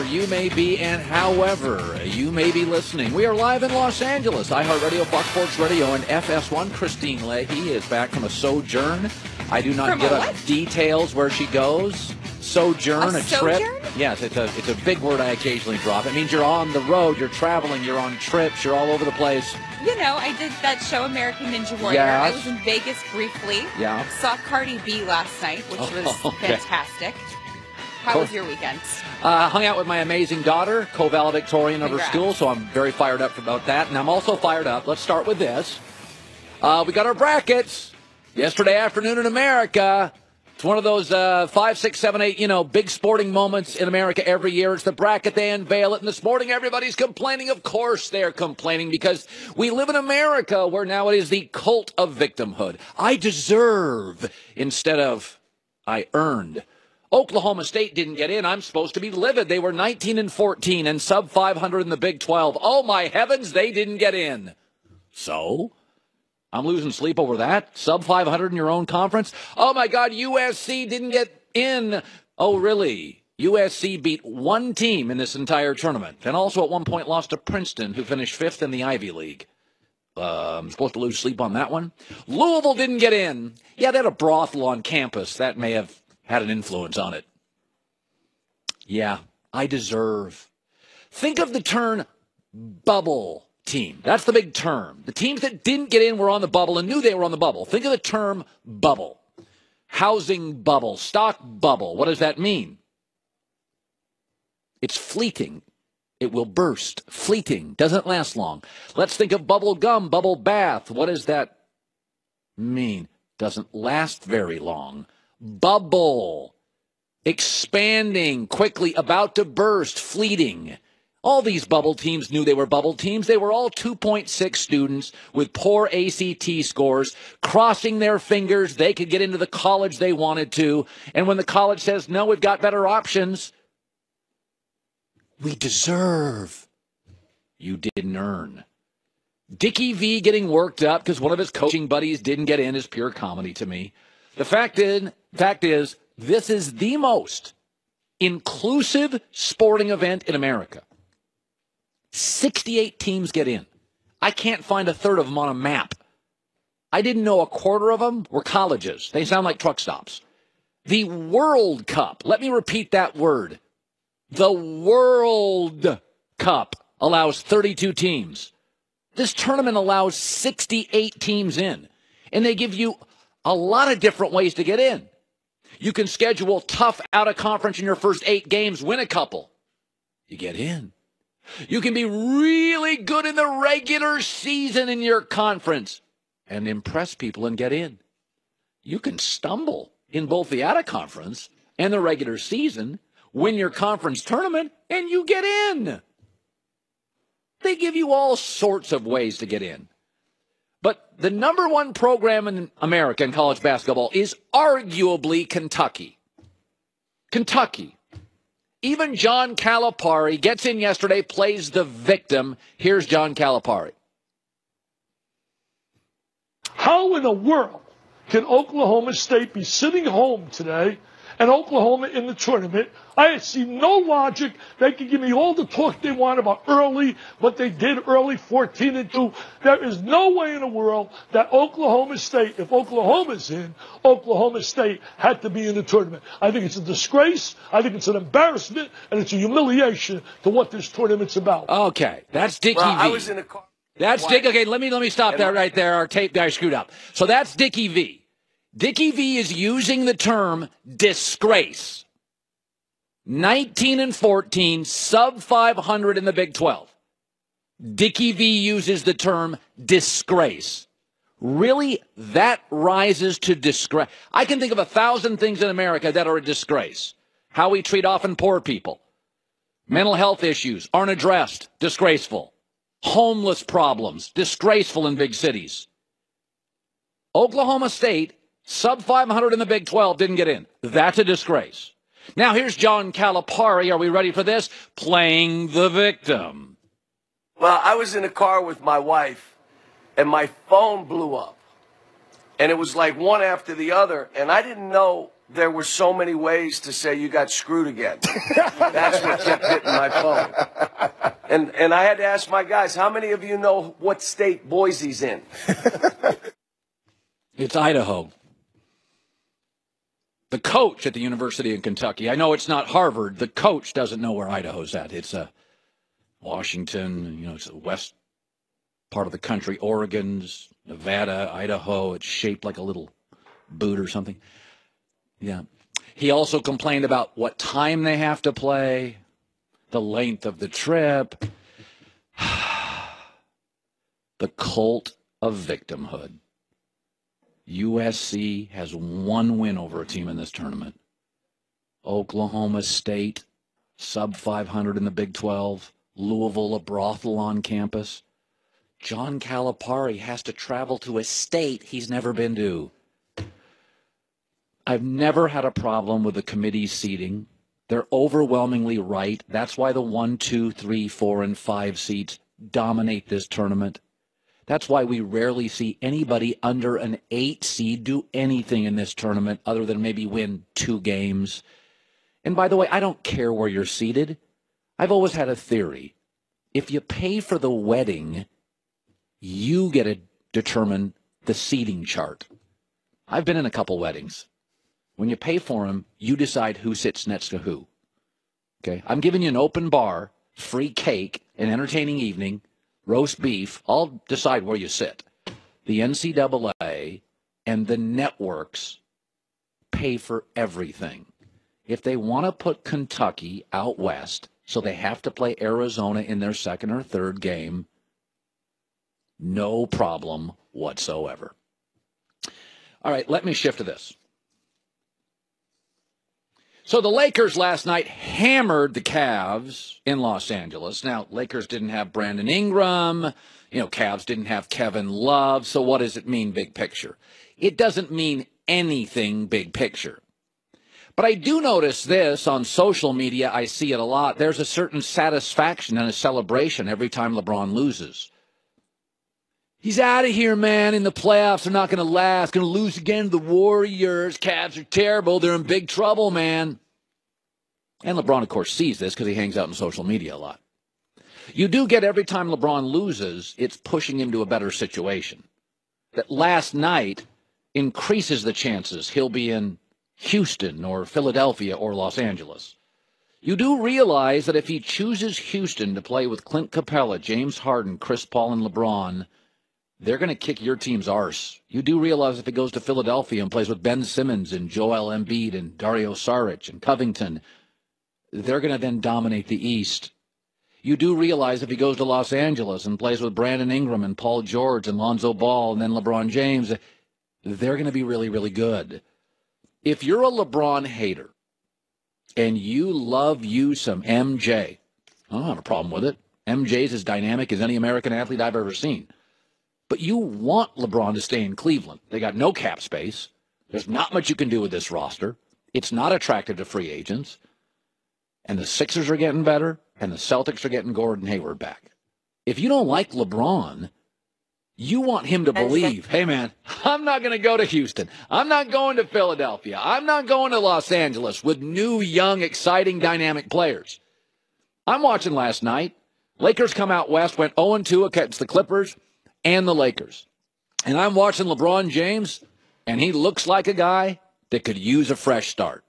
you may be and however you may be listening. We are live in Los Angeles, iHeartRadio, Fox Sports Radio, and FS1. Christine Leahy is back from a sojourn. I do not give up details where she goes. Sojourn, a trip. Yes, it's a big word I occasionally drop. It means you're on the road, you're traveling, you're on trips, you're all over the place. You know, I did that show, American Ninja Warrior. Yes. I was in Vegas briefly. Yeah. Saw Cardi B last night, which was fantastic. How was your weekend? Hung out with my amazing daughter, co-valedictorian of her school, so I'm very fired up about that. And I'm also fired up. Let's start with this. We got our brackets. Yesterday afternoon in America. It's one of those 5, 6, 7, 8, big sporting moments in America every year. It's the bracket. They unveil it. And this morning, everybody's complaining. Of course they're complaining because we live in America where now it is the cult of victimhood. I deserve instead of I earned. Oklahoma State didn't get in. I'm supposed to be livid. They were 19-14 and sub 500 in the Big 12. Oh, my heavens, they didn't get in. So I'm losing sleep over that. Sub 500 in your own conference. Oh, my God, USC didn't get in. Oh, really? USC beat one team in this entire tournament and also at one point lost to Princeton, who finished 5th in the Ivy League. I'm supposed to lose sleep on that one. Louisville didn't get in. Yeah, they had a brothel on campus. That may have had an influence on it. Yeah, I deserve. Think of the term bubble team. That's the big term. The teams that didn't get in were on the bubble and knew they were on the bubble. Think of the term bubble. Housing bubble, stock bubble. What does that mean? It's fleeting. It will burst. Fleeting. Doesn't last long. Let's think of bubble gum, bubble bath. What does that mean? Doesn't last very long. Bubble. Expanding, quickly, about to burst, fleeting. All these bubble teams knew they were bubble teams. They were all 2.6 students with poor ACT scores, crossing their fingers they could get into the college they wanted to. And when the college says, no, we've got better options, we deserve. You didn't earn. Dickie V getting worked up because one of his coaching buddies didn't get in is pure comedy to me. The fact is, this is the most inclusive sporting event in America. 68 teams get in. I can't find a third of them on a map. I didn't know a quarter of them were colleges. They sound like truck stops. The World Cup. Let me repeat that word. The World Cup allows 32 teams. This tournament allows 68 teams in. And they give you a lot of different ways to get in. You can schedule tough out-of-conference in your first 8 games, win a couple. You get in. You can be really good in the regular season in your conference and impress people and get in. You can stumble in both the out-of-conference and the regular season, win your conference tournament, and you get in. They give you all sorts of ways to get in. But the number one program in America in college basketball is arguably Kentucky. Kentucky. Even John Calipari gets in yesterday, plays the victim. Here's John Calipari. How in the world can Oklahoma State be sitting home today and Oklahoma in the tournament? I see no logic. They can give me all the talk they want about early, what they did early, 14-2. There is no way in the world that Oklahoma State, if Oklahoma's in, Oklahoma State had to be in the tournament. I think it's a disgrace. I think it's an embarrassment, and it's a humiliation to what this tournament's about. Okay, that's Dickie V. I was in a car. That's Dick. Okay, let me stop that right there. Our tape guy screwed up. So that's Dickie V. Dickie V is using the term disgrace. 19-14, sub 500 in the Big 12. Dickie V uses the term disgrace. Really, that rises to disgrace. I can think of 1,000 things in America that are a disgrace. How we treat often poor people. Mental health issues aren't addressed. Disgraceful. Homeless problems. Disgraceful in big cities. Oklahoma State, sub 500 in the Big 12, didn't get in. That's a disgrace. Now, here's John Calipari. Are we ready for this? Playing the victim. Well, I was in a car with my wife, and my phone blew up. And it was like one after the other, and I didn't know there were so many ways to say you got screwed again. That's what kept hitting my phone. And I had to ask my guys, how many of you know what state Boise's in? It's Idaho. The coach at the University of Kentucky. I know it's not Harvard. The coach doesn't know where Idaho's at. It's Washington, it's the west part of the country. Oregon's, Nevada, Idaho. It's shaped like a little boot or something. Yeah. He also complained about what time they have to play, the length of the trip, the cult of victimhood. USC has one win over a team in this tournament. Oklahoma State, sub 500 in the Big 12. Louisville, a brothel on campus. John Calipari has to travel to a state he's never been to. I've never had a problem with the committee's seating. They're overwhelmingly right. That's why the 1, 2, 3, 4, and 5 seats dominate this tournament. That's why we rarely see anybody under an 8 seed do anything in this tournament other than maybe win 2 games. And by the way, I don't care where you're seated. I've always had a theory. If you pay for the wedding, you get to determine the seating chart. I've been in a couple weddings. When you pay for them, you decide who sits next to who. Okay? I'm giving you an open bar, free cake, an entertaining evening, roast beef. I'll decide where you sit. The NCAA and the networks pay for everything. If they want to put Kentucky out west, so they have to play Arizona in their second or third game, no problem whatsoever. All right, let me shift to this. So the Lakers last night hammered the Cavs in Los Angeles. Now, Lakers didn't have Brandon Ingram. Cavs didn't have Kevin Love. So what does it mean, big picture? It doesn't mean anything big picture. But I do notice this on social media. I see it a lot. There's a certain satisfaction and a celebration every time LeBron loses. He's out of here, man. In the playoffs, they're not going to last. Going to lose again to the Warriors. Cavs are terrible. They're in big trouble, man. And LeBron, of course, sees this because he hangs out on social media a lot. You do get every time LeBron loses, it's pushing him to a better situation. That last night increases the chances he'll be in Houston or Philadelphia or Los Angeles. You do realize that if he chooses Houston to play with Clint Capella, James Harden, Chris Paul, and LeBron, they're going to kick your team's arse. You do realize if he goes to Philadelphia and plays with Ben Simmons and Joel Embiid and Dario Saric and Covington, they're going to then dominate the East. You do realize if he goes to Los Angeles and plays with Brandon Ingram and Paul George and Lonzo Ball and then LeBron James, they're going to be really, really good. If you're a LeBron hater and you love you some MJ, I don't have a problem with it. MJ's as dynamic as any American athlete I've ever seen. But you want LeBron to stay in Cleveland. They got no cap space. There's not much you can do with this roster. It's not attractive to free agents. And the Sixers are getting better, and the Celtics are getting Gordon Hayward back. If you don't like LeBron, you want him to believe, hey, man, I'm not going to go to Houston. I'm not going to Philadelphia. I'm not going to Los Angeles with new, young, exciting, dynamic players. I'm watching last night. Lakers come out west, went 0-2 against the Clippers and the Lakers. And I'm watching LeBron James, and he looks like a guy that could use a fresh start.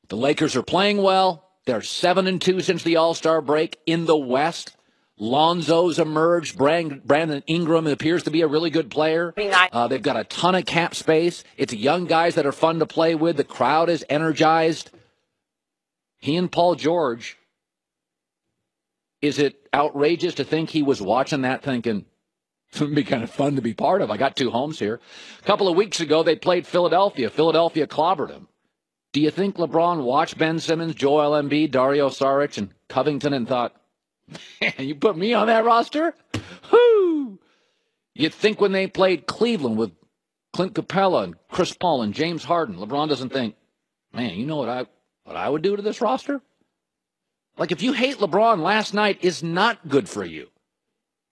The Lakers are playing well. They're 7-2 since the All-Star break in the West. Lonzo's emerged. Brandon Ingram appears to be a really good player. They've got a ton of cap space. It's young guys that are fun to play with. The crowd is energized. He and Paul George, is it outrageous to think he was watching that thinking, it would be kind of fun to be part of? I got 2 homes here. A couple of weeks ago, they played Philadelphia. Philadelphia clobbered them. Do you think LeBron watched Ben Simmons, Joel Embiid, Dario Saric, and Covington and thought, man, you put me on that roster? Whoo! You'd think when they played Cleveland with Clint Capella and Chris Paul and James Harden, LeBron doesn't think, man, you know what I would do to this roster? Like, if you hate LeBron, last night is not good for you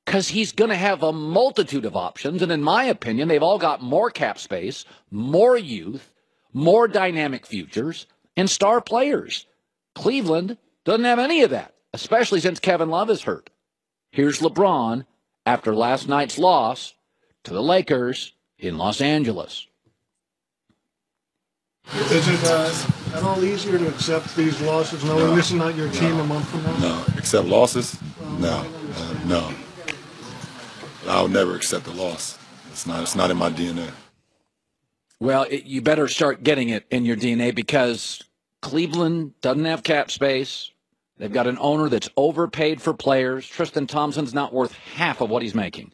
because he's going to have a multitude of options. And in my opinion, they've all got more cap space, more youth, more dynamic futures, and star players. Cleveland Doesn't have any of that, especially since Kevin Love is hurt. Here's LeBron after last night's loss to the Lakers in Los Angeles. Is it at all easier to accept these losses knowing this is not your team a month from now? No. Accept losses? No. No. I'll never accept a loss. It's not in my DNA. Well, you better start getting it in your DNA because Cleveland doesn't have cap space. They've got an owner that's overpaid for players. Tristan Thompson's not worth half of what he's making.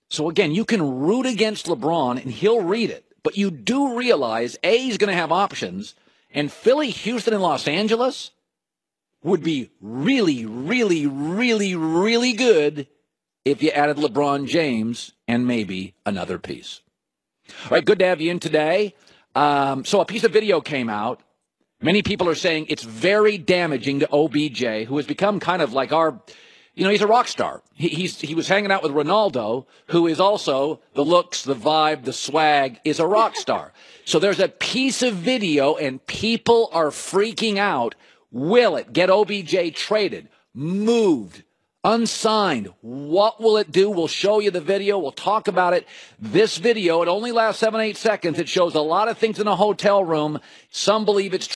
So, again, you can root against LeBron, and he'll read it. But you do realize, A, he's going to have options, and Philly, Houston, and Los Angeles would be really, really, really, really good if you added LeBron James and maybe another piece. All right, good to have you in today. So a piece of video came out. Many people are saying it's very damaging to OBJ, who has become kind of like our, he's a rock star. He was hanging out with Ronaldo, who is also the looks, the vibe, the swag, is a rock star. So there's a piece of video, and people are freaking out. Will it get OBJ traded, moved, unsigned? What will it do? We'll show you the video. We'll talk about it. This video, it only lasts 7-8 seconds. It shows a lot of things in a hotel room. Some believe it's